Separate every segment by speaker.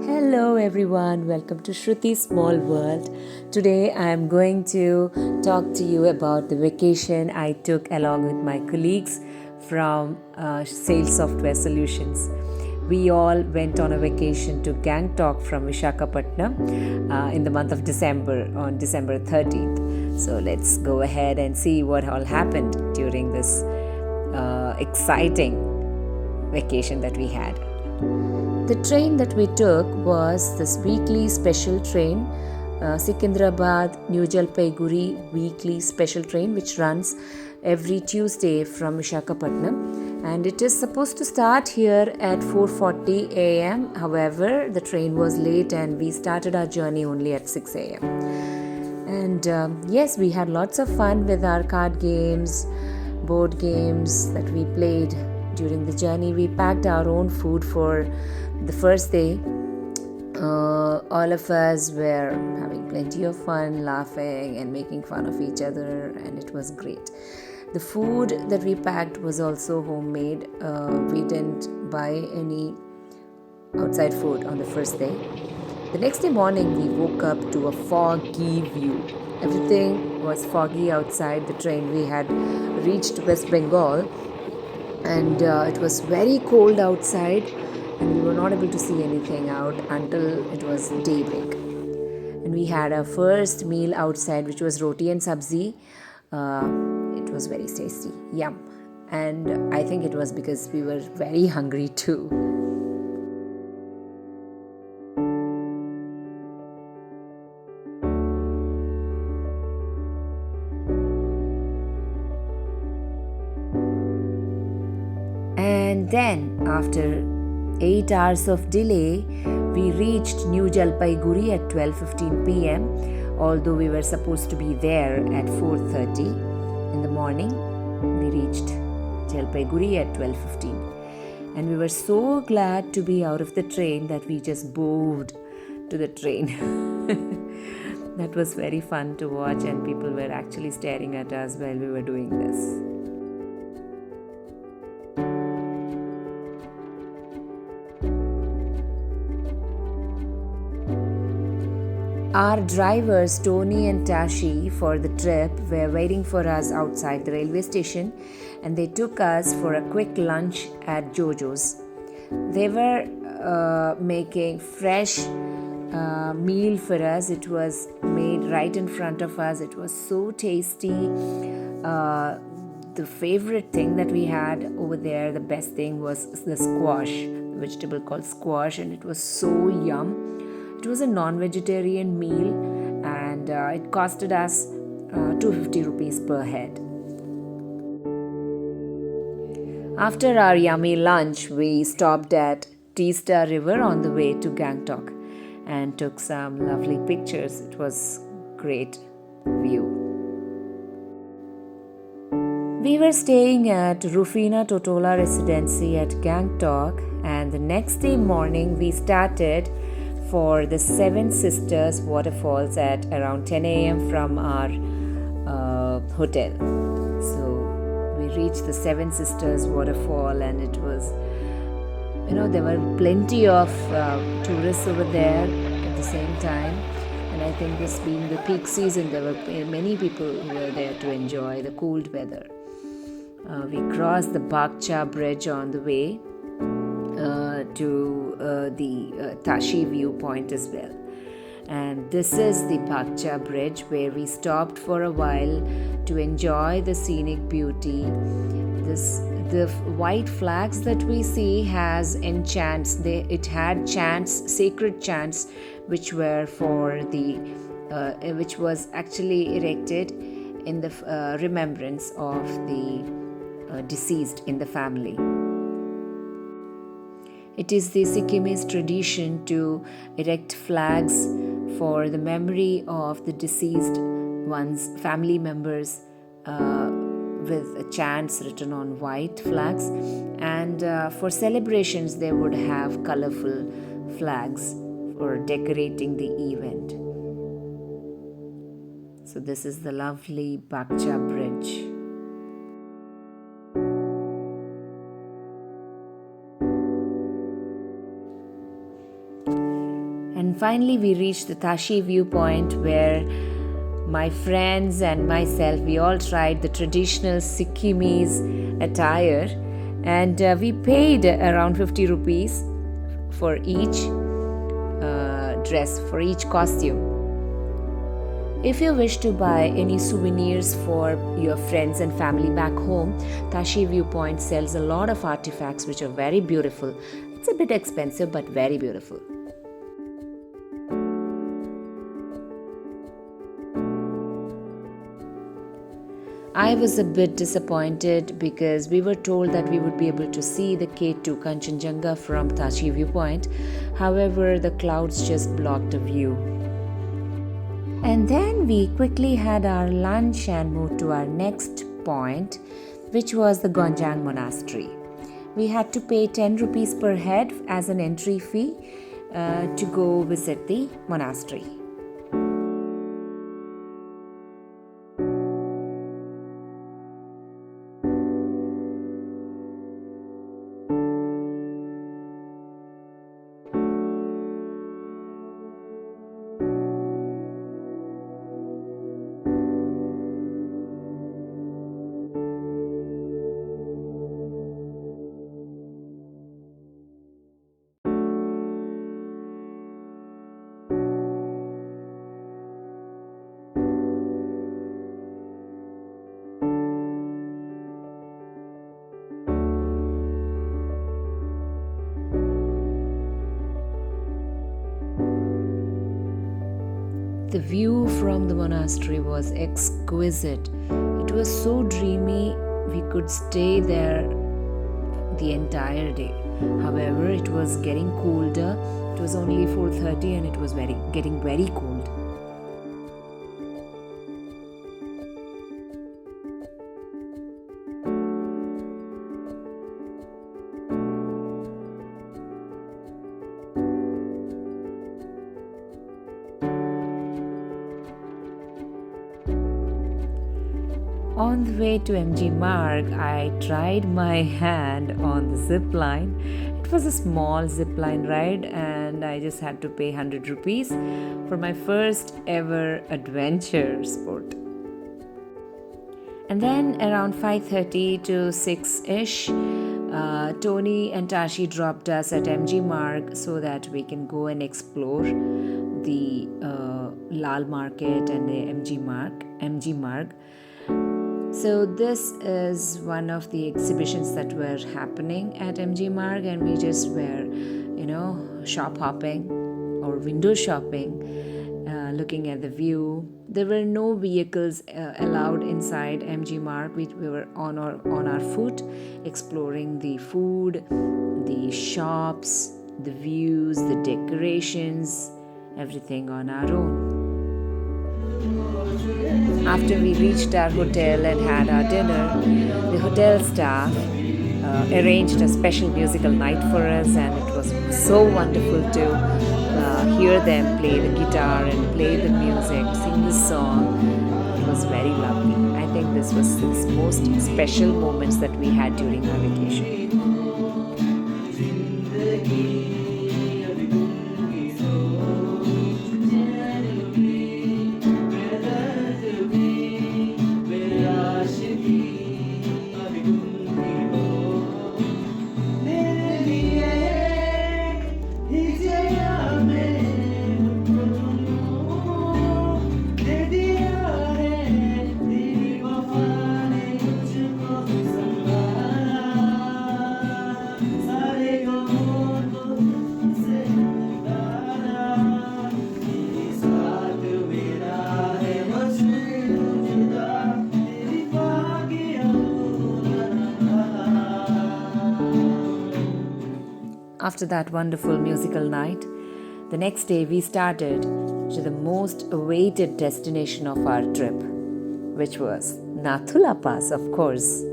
Speaker 1: Hello everyone, welcome to Shruti's Small World. Today I am going to talk to you about the vacation I took along with my colleagues from Sales Software Solutions. We all went on a vacation to Gangtok from Visakhapatnam in the month of December, on December 13th. So let's go ahead and see what all happened during this exciting vacation that we had. The train that we took was this weekly special train, Secunderabad New Jalpaiguri weekly special train, which runs every Tuesday from Visakhapatnam, and it is supposed to start here at 4:40 a.m. However, the train was late and we started our journey only at 6 a.m. And yes, we had lots of fun with our card games, board games that we played during the journey. We packed our own food for the first day. All of us were having plenty of fun, laughing and making fun of each other, and it was great. The food that we packed was also homemade. We didn't buy any outside food on the first day. The next day morning, we woke up to a foggy view. Everything was foggy outside the train. We had reached West Bengal, and it was very cold outside, and we were not able to see anything out until it was daybreak. And we had our first meal outside, which was roti and sabzi. It was very tasty, yum. And I think it was because we were very hungry too. And then, after 8 hours of delay, we reached New Jalpaiguri at 12:15 p.m. Although we were supposed to be there at 4:30 in the morning, we reached Jalpaiguri at 12:15. And we were so glad to be out of the train that we just bowed to the train. That was very fun to watch, and people were actually staring at us while we were doing this. Our drivers, Tony and Tashi, for the trip were waiting for us outside the railway station, and they took us for a quick lunch at Jojo's. They were making fresh meal for us. It was made right in front of us. It was so tasty. The favorite thing that we had over there, the best thing, was the squash, the vegetable called squash, and it was so yum. It was a non-vegetarian meal, and it costed us 250 rupees per head. After our yummy lunch, we stopped at Teesta River on the way to Gangtok and took some lovely pictures. It was great view. We were staying at Rufina Totola Residency at Gangtok, and the next day morning we started for the Seven Sisters waterfalls at around 10 a.m. from our hotel. So we reached the Seven Sisters waterfall, and it was, there were plenty of tourists over there at the same time. And I think this being the peak season, there were many people who were there to enjoy the cold weather. We crossed the Bakcha bridge on the way to the Tashi viewpoint as well. And this is the Bakcha bridge, where we stopped for a while to enjoy the scenic beauty. The white flags that we see has enchants. It had chants, sacred chants, which were for the which was actually erected in the remembrance of the deceased in the family. It is the Sikkimese tradition to erect flags for the memory of the deceased one's family members, with chants written on white flags. And for celebrations, they would have colorful flags for decorating the event. So this is the lovely Bakcha bridge. And finally, we reached the Tashi viewpoint where my friends and myself, we all tried the traditional Sikkimese attire, and we paid around 50 rupees for each dress, for each costume. If you wish to buy any souvenirs for your friends and family back home, Tashi Viewpoint sells a lot of artifacts which are very beautiful. It's a bit expensive but very beautiful. I was a bit disappointed because we were told that we would be able to see the K2 Kanchenjunga from Tashi Viewpoint. However, the clouds just blocked the view. And then we quickly had our lunch and moved to our next point, which was the Gonjang Monastry. We had to pay 10 rupees per head as an entry fee to go visit the monastery. The view from the monastery was exquisite. It was so dreamy, we could stay there the entire day. However, it was getting colder. It was only 4:30 and it was getting very cold. On the way to MG Marg, I tried my hand on the zipline. It was a small zipline ride and I just had to pay 100 rupees for my first ever adventure sport. And then around 5:30 to 6-ish, Tony and Tashi dropped us at MG Marg so that we can go and explore the Lal Market and the MG Marg. So this is one of the exhibitions that were happening at MG Marg, and we just were, shop hopping or window shopping, looking at the view. There were no vehicles allowed inside MG Marg. We were on our foot, exploring the food, the shops, the views, the decorations, everything on our own. After we reached our hotel and had our dinner, the hotel staff arranged a special musical night for us, and it was so wonderful to hear them play the guitar and play the music, sing the song. It was very lovely. I think this was the most special moments that we had during our vacation. After that wonderful musical night, the next day we started to the most awaited destination of our trip, which was Natu La Pass, of course.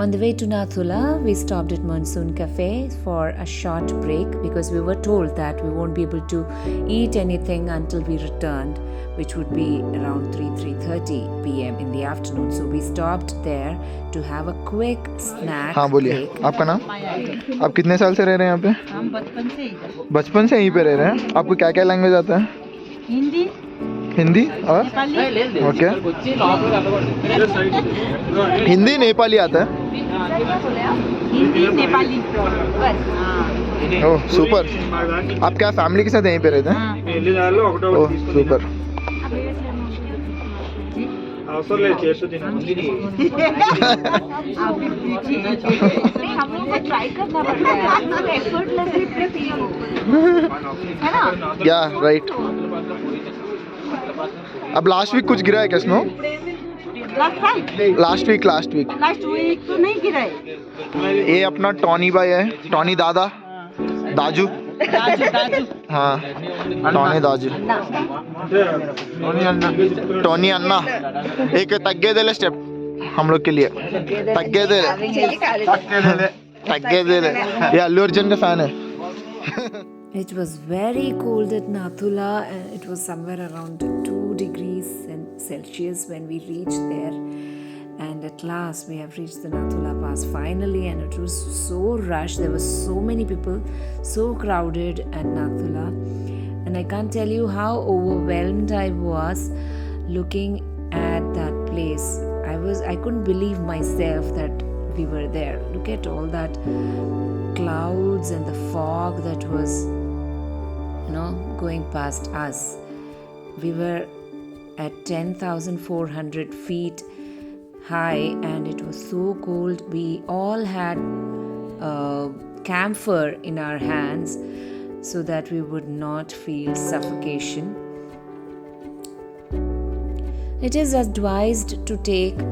Speaker 1: On the way to Natu La, we stopped at Monsoon Cafe for a short break because we were told that we won't be able to eat anything until we returned, which would be around 3:30 p.m. in the afternoon. So we stopped there to have a quick snack.
Speaker 2: हाँ बोलिए, आपका नाम? आप कितने साल से रह रहे हैं यहाँ पे?
Speaker 3: हम बचपन से ही
Speaker 2: बचपन से यहीं पे रह रहे हैं। आपको क्या क्या लैंग्वेज आता है?
Speaker 3: हिंदी
Speaker 2: हिंदी और ओके, हिंदी नेपाली आता है।
Speaker 3: हिंदी नेपाली बस।
Speaker 2: ओह सुपर। आप क्या फैमिली के साथ यहीं पे रहते हैं? ओह सुपर।
Speaker 3: हम लोग को ट्राई करना पड़ता है, हम लोग एफर्टलेसली प्रेफर है ना।
Speaker 2: या राइट। अब लास्ट वीक कुछ गिरा है क्या स्नो? लास्ट वीक
Speaker 3: तो नहीं गिरा है।
Speaker 2: ये अपना टॉनी भाई है, टॉनी दादा, दाजू, हाँ टॉनी दाजू, टॉनी अन्ना। एक तग्गे दे ले स्टेप हम लोग के लिए, तग्गे दे ले। ये अल्लू अर्जुन का फैन है।
Speaker 1: It was very cold at Natu La, and it was somewhere around 2 degrees Celsius when we reached there. And at last we have reached the Natu La Pass finally, and it was so rushed. There were so many people, so crowded at Natu La, and I can't tell you how overwhelmed I was looking at that place. I couldn't believe myself that we were there. Look at all that clouds and the fog that was going past us. We were at 10,400 feet high, and it was so cold. We all had a camphor in our hands so that we would not feel suffocation. It is advised to take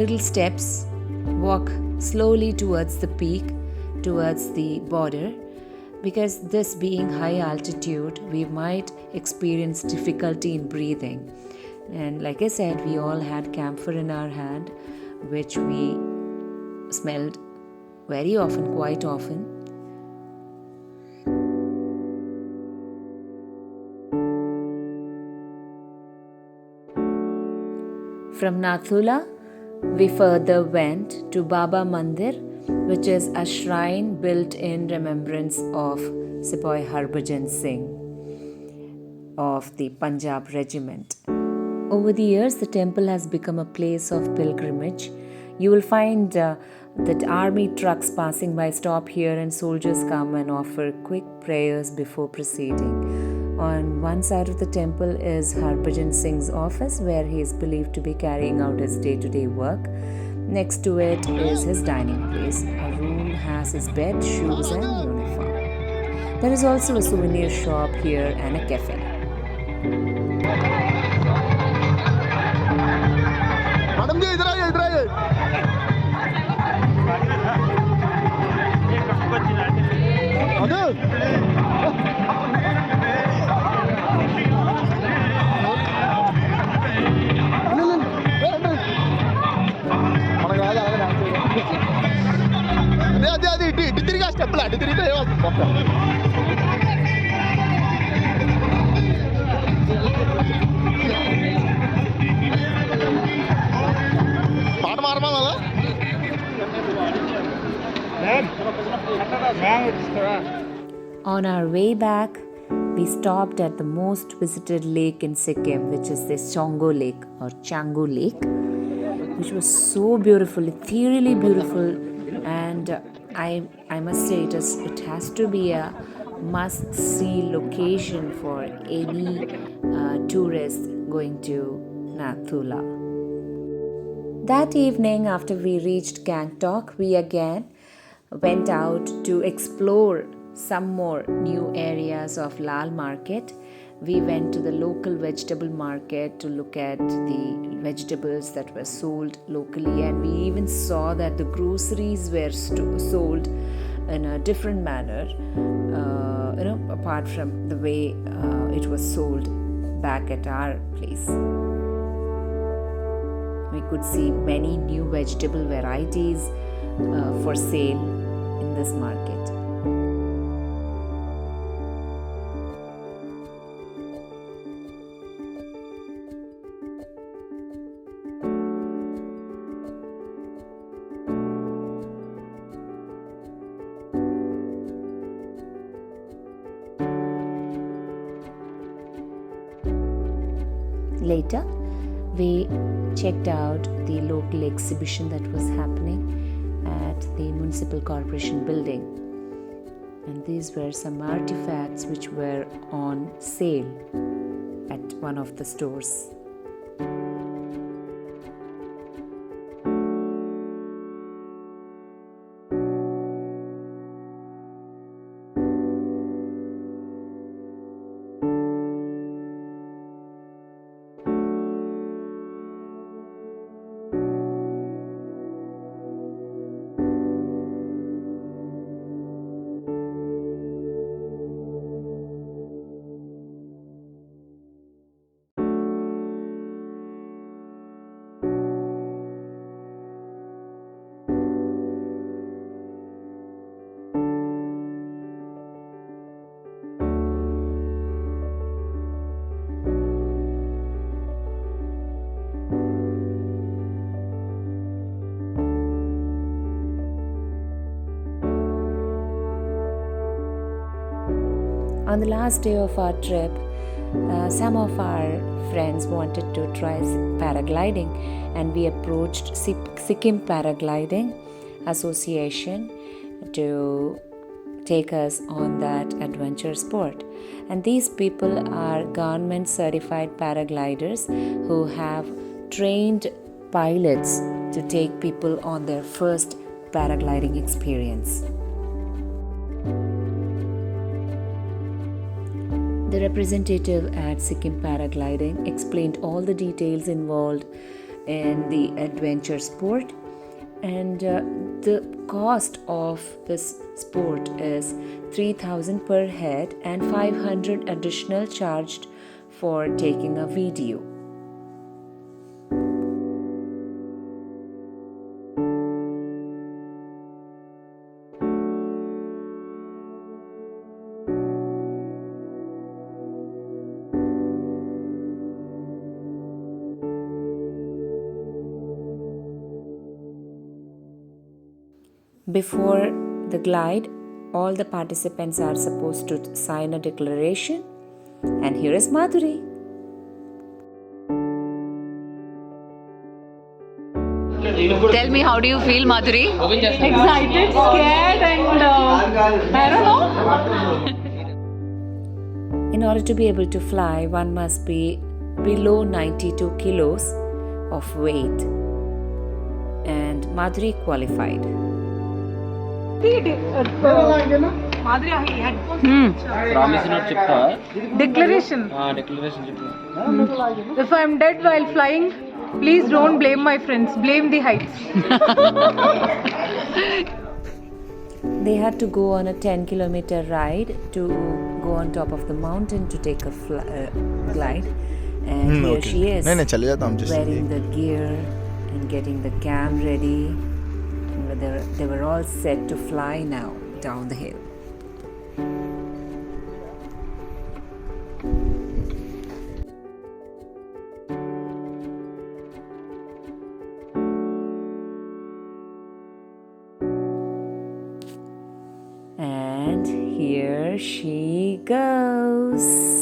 Speaker 1: little steps, walk slowly towards the peak, towards the border, because this being high altitude, we might experience difficulty in breathing. And like I said, we all had camphor in our hand, which we smelled very often, quite often. From Natu La, we further went to Baba Mandir, which is a shrine built in remembrance of Sepoy Harbhajan Singh of the Punjab Regiment. Over the years, the temple has become a place of pilgrimage. You will find that army trucks passing by stop here, and soldiers come and offer quick prayers before proceeding. On one side of the temple is Harbhajan Singh's office, where he is believed to be carrying out his day-to-day work. Next to it is his dining place. A room has his bed, shoes and uniform. There is also a souvenir shop here and a cafe.
Speaker 2: Madam ji इधर आइए, इधर आइए। అది ఇటు తిరిగి స్టెప్లా అటు తిరిగితే పాట మారమా
Speaker 1: On our way back, we stopped at the most visited lake in Sikkim, which is the Tsomgo lake or Changu lake, which was so beautiful, ethereally beautiful, and I must say it has to be a must-see location for any tourist going to Natu La. That evening, after we reached Gangtok, we again went out to explore some more new areas of Lal Market. We went to the local vegetable market to look at the vegetables that were sold locally, and we even saw that the groceries were sold in a different manner, apart from the way it was sold back at our place. We could see many new vegetable varieties for sale in this market. Later, we checked out the local exhibition that was happening at the Municipal Corporation building. And these were some artifacts which were on sale at one of the stores. On the last day of our trip, some of our friends wanted to try paragliding, and we approached Sikkim Paragliding Association to take us on that adventure sport. And these people are government certified paragliders who have trained pilots to take people on their first paragliding experience. The representative at Sikkim Paragliding explained all the details involved in the adventure sport, and the cost of this sport is 3,000 per head and 500 additional charged for taking a video. Before the glide, all the participants are supposed to sign a declaration. And here is Madhuri.
Speaker 4: Tell me, how do you feel, Madhuri?
Speaker 3: Excited, scared, and I don't know.
Speaker 1: In order to be able to fly, one must be below 92 kilos of weight. And Madhuri qualified.
Speaker 3: Declaration. If I am dead while flying, please don't blame my friends. Blame the heights.
Speaker 1: They had to go on a 10-kilometer ride to go on top of the mountain to take a glide. And here she is, wearing the gear and getting the cam ready. And they were all set to fly now down the hill. And here she goes.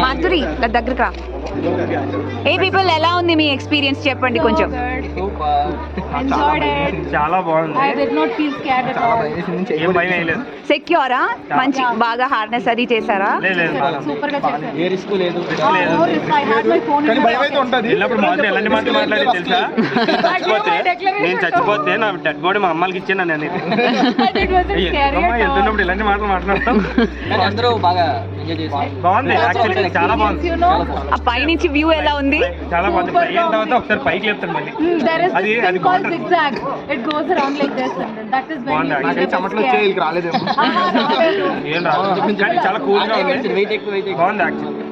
Speaker 4: Madhuri దగ్గరకు రా. ఏ people ఎలా ఉంది మీ experience చెప్పండి కొంచెం.
Speaker 5: చాలా బాగుంది. ఏం భయం ఏం లేదు.
Speaker 4: సెక్యూరా? మంచి బాగా హార్నెస్ అది చేశారా?
Speaker 3: సూపర్ గా చేశారు.
Speaker 5: ఏ రిస్క్ లేదు. వెళ్ళినప్పుడు మాత్రం ఎలాంటి మాటలు మాట్లాడి తెలుసా? నేను చచ్చిపోతే నా డెడ్ బాడీ మా అమ్మాయికి ఇచ్చాను నేను. వెళ్తున్నప్పుడు ఇలాంటి మాటలు మాట్లాడతాం. బాగుంది, యాక్చువల్లీ చాలా బాగుంది.
Speaker 4: ఆ పైనుంచి వ్యూ ఎలా ఉంది?
Speaker 5: చాలా బాగుంది. పై అయిన తర్వాత ఒకసారి పైకి లేపుతాను మళ్ళీ. అది బాగుంది.
Speaker 2: చెమటలు వచ్చే వీళ్ళకి రాలేదేమో.
Speaker 5: ఏం రాదు కానీ చాలా కూల్ గా ఉంది. బాగుంది actually.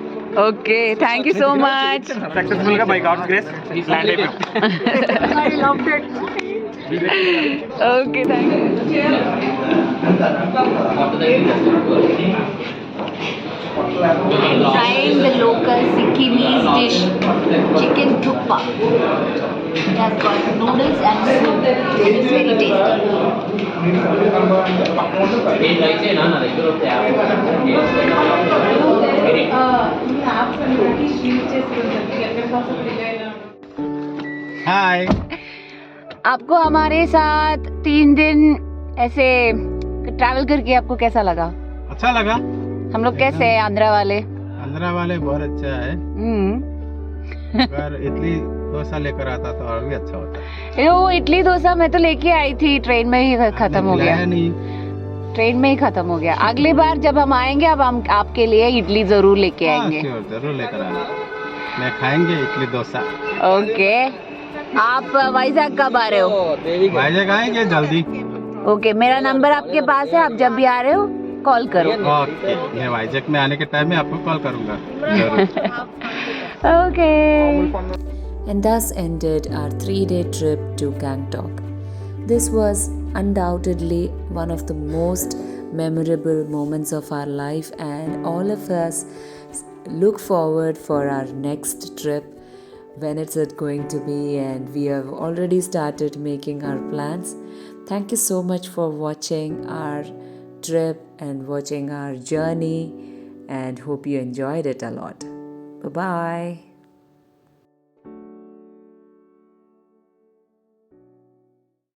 Speaker 4: Okay, thank you so much.
Speaker 5: Successful గా బై గాడ్స్ గ్రేస్ ల్యాండ్ అయిపోయింది.
Speaker 4: Okay, thank you.
Speaker 3: Trying the local Sikkimese dish, chicken thukpa. It has got noodles and soup. It is very tasty.
Speaker 5: हाय.
Speaker 4: आपको हमारे साथ 3 दिन ऐसे travel करके आपको कैसा लगा?
Speaker 6: अच्छा लगा.
Speaker 4: हम लोग कैसे हैं आंध्रा वाले?
Speaker 6: आंध्रा वाले बहुत अच्छा है. अगर इडली डोसा लेकर आता तो और भी अच्छा होता.
Speaker 4: वो इडली डोसा मैं तो लेके आई थी, ट्रेन में ही खत्म हो गया. ट्रेन में ही खत्म हो गया. अगली बार जब हम आएंगे अब हम आपके लिए इडली जरूर लेके आएंगे.
Speaker 6: जरूर लेकर आना. मैं खाएंगे इडली डोसा.
Speaker 4: ओके. आप वाइजैक कब आ रहे हो?
Speaker 6: वाइजैक आएंगे जल्दी.
Speaker 4: ओके, मेरा नंबर आपके पास है, आप जब भी आ रहे हो कॉल करो.
Speaker 6: ओके, मैं वाइजैक में आने के टाइम में आपको कॉल करूंगा.
Speaker 4: Okay.
Speaker 1: And thus ended our 3-day trip to Gangtok. This was undoubtedly one of the most memorable moments of our life, and all of us look forward for our next trip. When is it going to be? And we have already started making our plans. Thank you so much for watching our trip and watching our journey, and hope you enjoyed it a lot. Bye bye.